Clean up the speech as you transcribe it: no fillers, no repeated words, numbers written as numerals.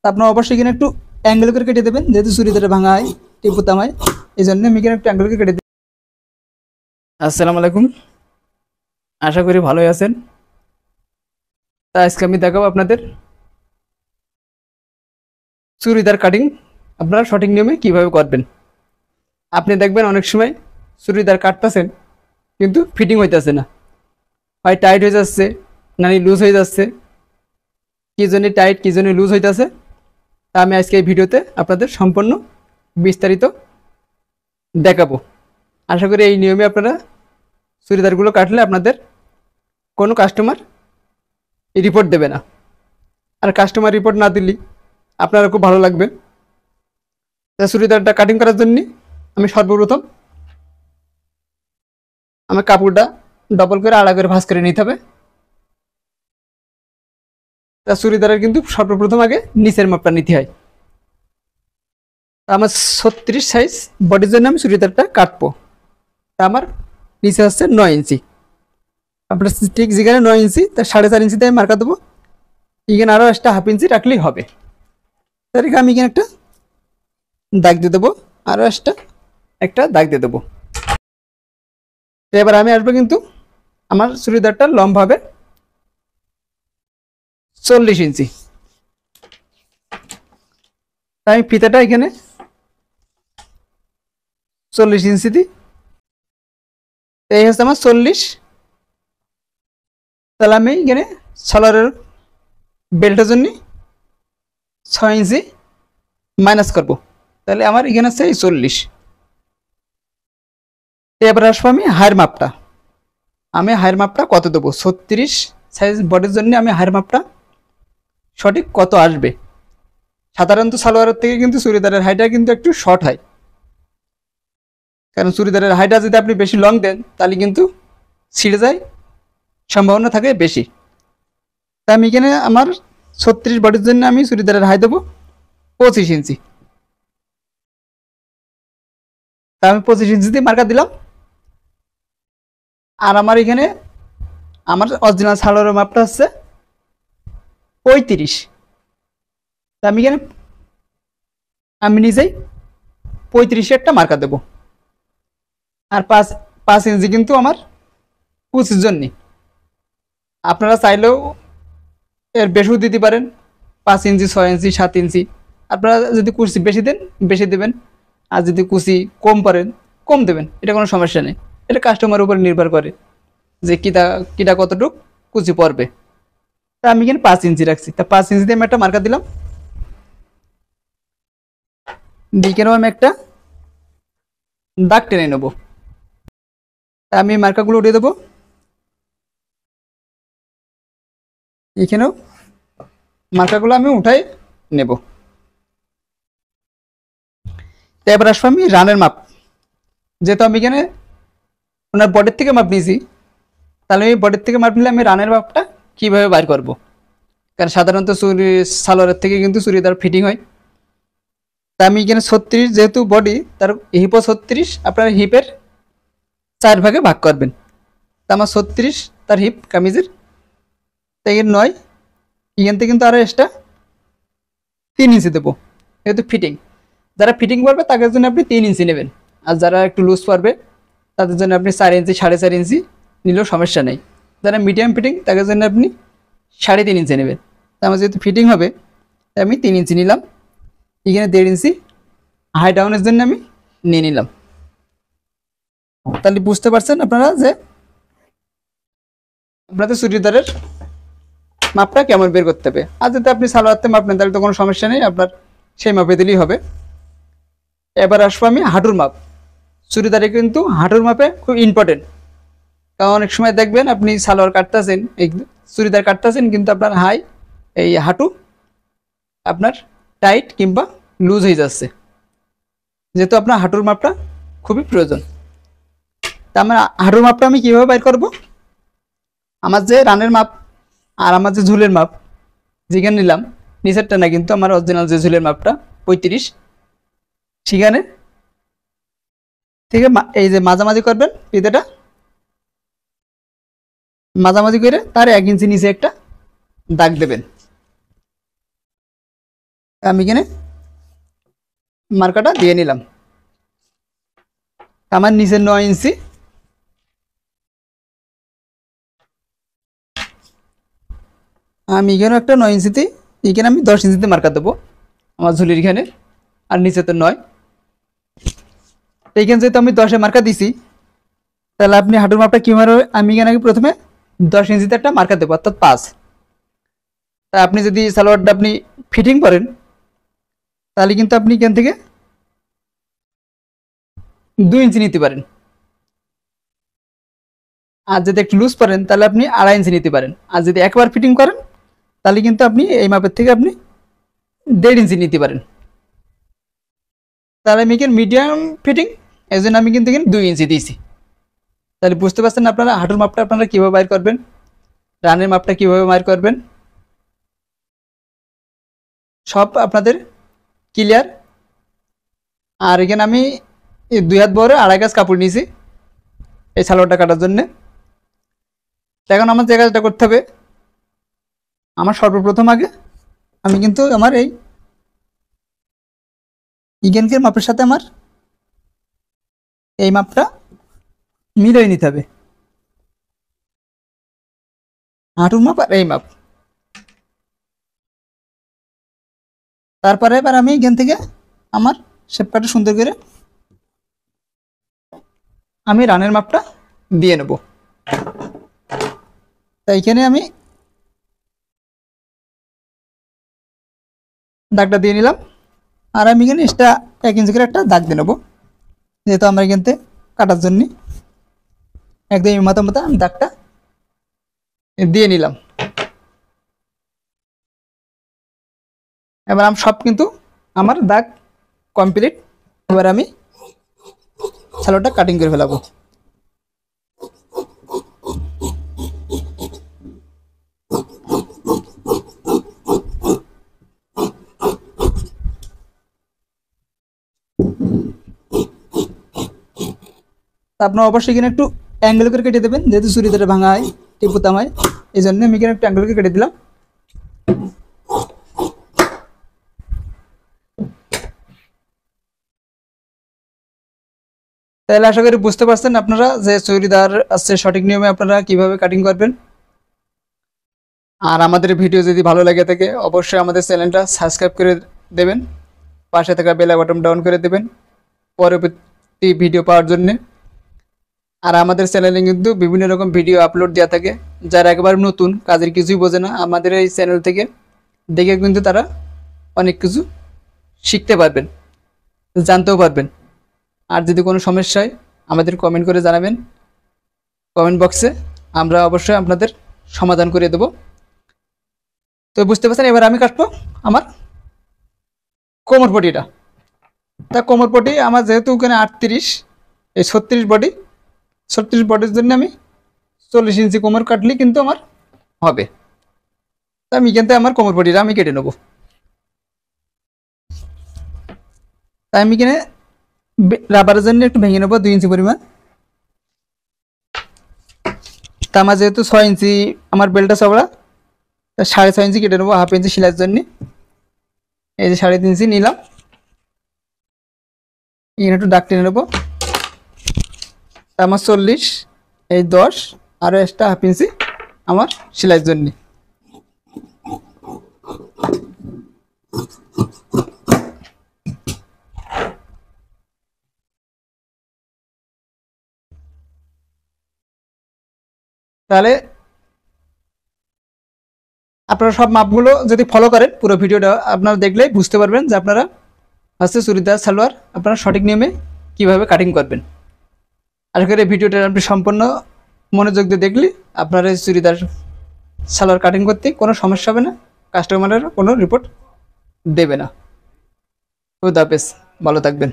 আপনার অবশ্যই এখানে একটু অ্যাঙ্গেল করে কেটে দেবেন, যেহেতু চুড়িদারে ভাঙা হয় টিপুতাম হয়, এই জন্য আমি এখানে একটু অ্যাঙ্গেল করে কেটে দিই। আসসালামু আলাইকুম, আশা করি ভালোই আছেন। তা আজকে আমি দেখাবো আপনাদের চুড়িদার কাটিং আপনারা সঠিক নিয়মে কিভাবে করবেন। আপনি দেখবেন অনেক সময় চুড়িদার কাটতেছেন কিন্তু ফিটিং হইতেছে না, হয় টাইট হয়ে যাচ্ছে নানি লুজ হয়ে যাচ্ছে, কি জন্য টাইট কি জন্য লুজ হইতেছে, তা আমি আজকে এই ভিডিওতে আপনাদের সম্পূর্ণ বিস্তারিত দেখাবো। আশা করি এই নিয়মে আপনারা চুড়িদারগুলো কাটলে আপনাদের কোনো কাস্টমার রিপোর্ট দেবে না, আর কাস্টমার রিপোর্ট না দিলে আপনারা খুব ভালো লাগবে। তা চুড়িদারটা কাটিং করার জন্য আমি সর্বপ্রথম আমার কাপড়টা ডবল করে আড়া করে ভাঁজ করে নিতে হবে। তা চুড়িদারের কিন্তু সর্বপ্রথম আগে নিচের মাপটা নিতে হয়। তা আমার 36 সাইজ বডির জন্য আমি চুড়িদারটা কাটবো। তা আমার নিচে হচ্ছে 9 ইঞ্চি, আপনার ঠিক যেখানে 9 ইঞ্চি তার 4.5 ইঞ্চিতে আমি মার্কা দেবো। এখানে আরও একটা হাফ ইঞ্চি রাখলেই হবে। তার আমি এখানে একটা দাগ দিয়ে দেবো, আরও একটা দাগ দিয়ে দেবো। এবার আমি আসবো কিন্তু আমার চুড়িদারটা লম্বা হবে 40 ইঞ্চি। তাই আমি ফিতাটা এখানে 40 ইঞ্চি দিই। এই হচ্ছে আমার 40। তাহলে আমি এখানে সালোয়ারের বেল্টের জন্য 6 ইঞ্চি মাইনাস করবো, তাহলে আমার এখানে আছে 40। এবার আসবো আমি হায়ের মাপটা। আমি হায়ের মাপটা কত দেবো, 36 সাইজ বডির জন্য আমি হায়ের মাপটা সঠিক কত আসবে। সাধারণত সালোয়ারের থেকে কিন্তু চুড়িদারের হাইটা কিন্তু একটু শর্ট হয়, কারণ চুড়িদারের হাইটা যদি আপনি বেশি লং দেন তাহলে কিন্তু ছিঁড়ে যায় সম্ভাবনা থাকে বেশি। তাই আমি এখানে আমার 36 বডির জন্য আমি চুড়িদারের হাই দেবো 25 ইঞ্চি। তা আমি 25 ইঞ্চি দিয়ে মার্কা দিলাম। আর আমার এখানে আমার অরিজিনাল সালোয়ারের মাপটা হচ্ছে 35। তা আমি নিজেই 35 একটা মার্কা দেবো। আর 5 ইঞ্চি কিন্তু আমার কুচির জন্য, আপনারা চাইলেও এর বেশিও দিতে পারেন, 5 ইঞ্চি 6 ইঞ্চি 7 ইঞ্চি। আপনারা যদি কুচি বেশি দেন বেশি দেবেন, আর যদি কুচি কম পারেন কম দেবেন, এটা কোনো সমস্যা নেই। এটা কাস্টমারের উপর নির্ভর করে যে কিটা কতটুক কুচি পড়বে। তা আমি এখানে 5 ইঞ্চি রাখছি। তা 5 ইঞ্চিতে আমি একটা মার্কা দিলাম, দিকেও আমি একটা দাগ টেনে নেব। তা আমি মার্কাগুলো উঠিয়ে দেবো। এখানেও মার্কাগুলো আমি উঠাই নেব। এবার আসবো আমি রানের মাপ। যেহেতু আমি এখানে ওনার বডির থেকে মাপ নিয়েছি, তাহলে আমি বডির থেকে মাপ নিলে আমি রানের মাপটা কীভাবে বার করব। কারণ সাধারণত সালোয়ারের থেকে কিন্তু চুড়িদার ফিটিং হয়। তা আমি এখানে 36 যেহেতু বডি, তার হিপও 36, আপনার হিপের 4 ভাগে ভাগ করবেন। তা আমার 36 তার হিপ কামিজের, তাই 9। এখান থেকে কিন্তু আরও এক্সট্রা 3 ইঞ্চি দেবো, যেহেতু ফিটিং। যারা ফিটিং করবে তাদের জন্য আপনি 3 ইঞ্চি নেবেন, আর যারা একটু লুজ পারবে তাদের জন্য আপনি 4 ইঞ্চি 4.5 ইঞ্চি নিলেও সমস্যা নেই। যারা মিডিয়াম ফিটিং তাদের জন্য আপনি 3.5 ইঞ্চি নেবেন। তা আমার যেহেতু ফিটিং হবে তাই আমি 3 ইঞ্চি নিলাম। এখানে 1.5 ইঞ্চি হাই ডাউনের জন্য আমি নিয়ে নিলাম। তাহলে বুঝতে পারছেন আপনারা যে আপনাদের চুড়িদারের মাপটা কেমন বের করতে হবে। আর যদি আপনি সালোয়ারতে মাপ নেন তাহলে তো কোনো সমস্যা নেই, আপনার সেই মাপে দিলেই হবে। এবার আসবো আমি হাঁটুর মাপ। চুড়িদারে কিন্তু হাঁটুর মাপে খুব ইম্পর্টেন্ট, কারণ অনেক সময় দেখবেন আপনি সালোয়ার কাটতেছেন, এই চুড়িদার কাটতেছেন, কিন্তু আপনার এই হাঁটু আপনার টাইট কিংবা লুজ হয়ে যাচ্ছে, যেহেতু আপনার হাঁটুর মাপটা খুবই প্রয়োজন। তা আমার হাঁটুর মাপটা আমি কীভাবে বের করব, আমার যে রানের মাপ আর আমার যে ঝুলের মাপ যেখানে নিলাম, নিচেরটা না কিন্তু আমার অরিজিনাল যে ঝুলের মাপটা 35, সেখানে ঠিক আছে এই যে মাঝামাঝি করবেন, ফিতেটা মাঝামাঝি করে তার 1 ইঞ্চি নিচে একটা দাগ দেবেন। আমি এখানে মার্কাটা দিয়ে নিলাম। আমার নিচে 9 ইঞ্চি, আমি এখানে একটা 9 ইঞ্চিতে, এখানে আমি 10 ইঞ্চিতে মার্কা দেবো আমার ঝুলির এখানে, আর নিচে তো 9। এইখানে যেহেতু আমি 10-এ মার্কা দিছি, তাহলে আপনি হাঁটুর মাপটা কীভাবে, আমি এখানে প্রথমে 10 ইঞ্চিতে একটা মার্কা দেবো, অর্থাৎ 5। তা আপনি যদি সালোয়ারটা আপনি ফিটিং করেন, তাহলে কিন্তু আপনি এখান থেকে 2 ইঞ্চি নিতে পারেন। আর যদি একটু লুজ করেন, তাহলে আপনি 2.5 ইঞ্চি নিতে পারেন। আর যদি একবার ফিটিং করেন, তাহলে কিন্তু আপনি এই মাপের থেকে আপনি 1.5 ইঞ্চি নিতে পারেন। তাহলে আমি এখানে মিডিয়াম ফিটিং, এই জন্য আমি কিন্তু এখানে 2 ইঞ্চি দিয়েছি। তাহলে বুঝতে পারছেন আপনারা হাঁটুর মাপটা আপনারা কীভাবে বাইর করবেন, রানের মাপটা কীভাবে বাইর করবেন, সব আপনাদের ক্লিয়ার। আর এখানে আমি 2 হাত বহরে 2.5 গজ কাপড় নিয়েছি এই সালোয়ারটা কাটার জন্যে। এখন আমার যে কাজটা করতে হবে, আমার সর্বপ্রথম আগে আমি কিন্তু আমার এই ইগেনকের মাপের সাথে আমার এই মাপটা মিলিয়ে নিতে হবে, হাঁটুর মাপ আর এই মাপ। তারপরে এবার আমি এখান থেকে আমার শেপ কাটা সুন্দর করে আমি রানের মাপটা দিয়ে নেব। তাই এখানে আমি দাগটা দিয়ে নিলাম, আর আমি এখানে এক্সট্রা 1 ইঞ্চি করে একটা দাগ দিয়ে নেবো, যেহেতু আমরা এখান থেকে কাটার জন্য একদম মাথা মাথা আমি দাগটা দিয়ে নিলাম। এবার আমি সব কিন্তু আমার দাগ কমপ্লিট। এবার আমি সালোয়ারটা কাটিং করে ফেলাবো। আপনার অবশ্যই এখানে একটু অ্যাঙ্গেল করে কেটে দেবেন, যেহেতু চুড়িদারে ভাঙা হয়, টিপুতাম হয়, এই জন্য আমি এখানে একটু অ্যাঙ্গেল করে কেটে দিলাম। তাহলে আশা করি বুঝতে পারছেন আপনারা যে চুড়িদার আছে সঠিক নিয়মে আপনারা কিভাবে কাটিং করবেন। আর আমাদের ভিডিও যদি ভালো লাগে থাকে, অবশ্যই আমাদের চ্যানেলটা সাবস্ক্রাইব করে দেবেন, পাশে থাকা বেল বাটন ডাউন করে দেবেন পরবর্তী ভিডিও পাওয়ার জন্যে। আর আমাদের চ্যানেলে কিন্তু বিভিন্ন রকম ভিডিও আপলোড দেওয়া থাকে, যারা একেবারে নতুন কাজের কিছুই বোঝে না, আমাদের এই চ্যানেল থেকে দেখে কিন্তু তারা অনেক কিছু শিখতে পারবেন, জানতেও পারবেন। আর যদি কোনো সমস্যা হয় আমাদের কমেন্ট করে জানাবেন কমেন্ট বক্সে, আমরা অবশ্যই আপনাদের সমাধান করে দেব। তো বুঝতে পারছেন, এবার আমি কাটবো আমার কোমর পটিটা। তা কোমর পটি আমার যেহেতু ওখানে 38, এই 36 বডি, 36 বডির জন্য আমি 40 ইঞ্চি কোমর কাটলেই কিন্তু আমার হবে। তা আমি এখান থেকে আমার কোমর পটিটা আমি কেটে নেব। তাই আমি এখানে রাবারের জন্য একটু ভেঙে নেবো 2 ইঞ্চি পরিমাণ। তা আমার যেহেতু 6 ইঞ্চি আমার বেলটা চওড়া, তা 6.5 ইঞ্চি কেটে নেবো 1/2 ইঞ্চি সেলাইয়ের জন্য। এই যে 3.5 ইঞ্চি নিলাম, এখানে একটু দাগ টেনে নেবো। তা আমার 40, এই 10 আরও এক্সট্রা 1/2 ইঞ্চি আমার সেলাইয়ের জন্য। তাহলে আপনারা সব মাপগুলো যদি ফলো করেন, পুরো ভিডিওটা আপনারা দেখলেই বুঝতে পারবেন যে আপনারা হচ্ছে চুড়িদার সালোয়ার আপনারা সঠিক নিয়মে কীভাবে কাটিং করবেন। আশা করি ভিডিওটা আপনি সম্পূর্ণ মনোযোগ দিয়ে দেখলে আপনার এই চুড়িদার সালোয়ার কাটিং করতে কোনো সমস্যা হবে না, কাস্টমারের কোনো রিপোর্ট দেবে না। খুদা হাফেজ, ভালো থাকবেন।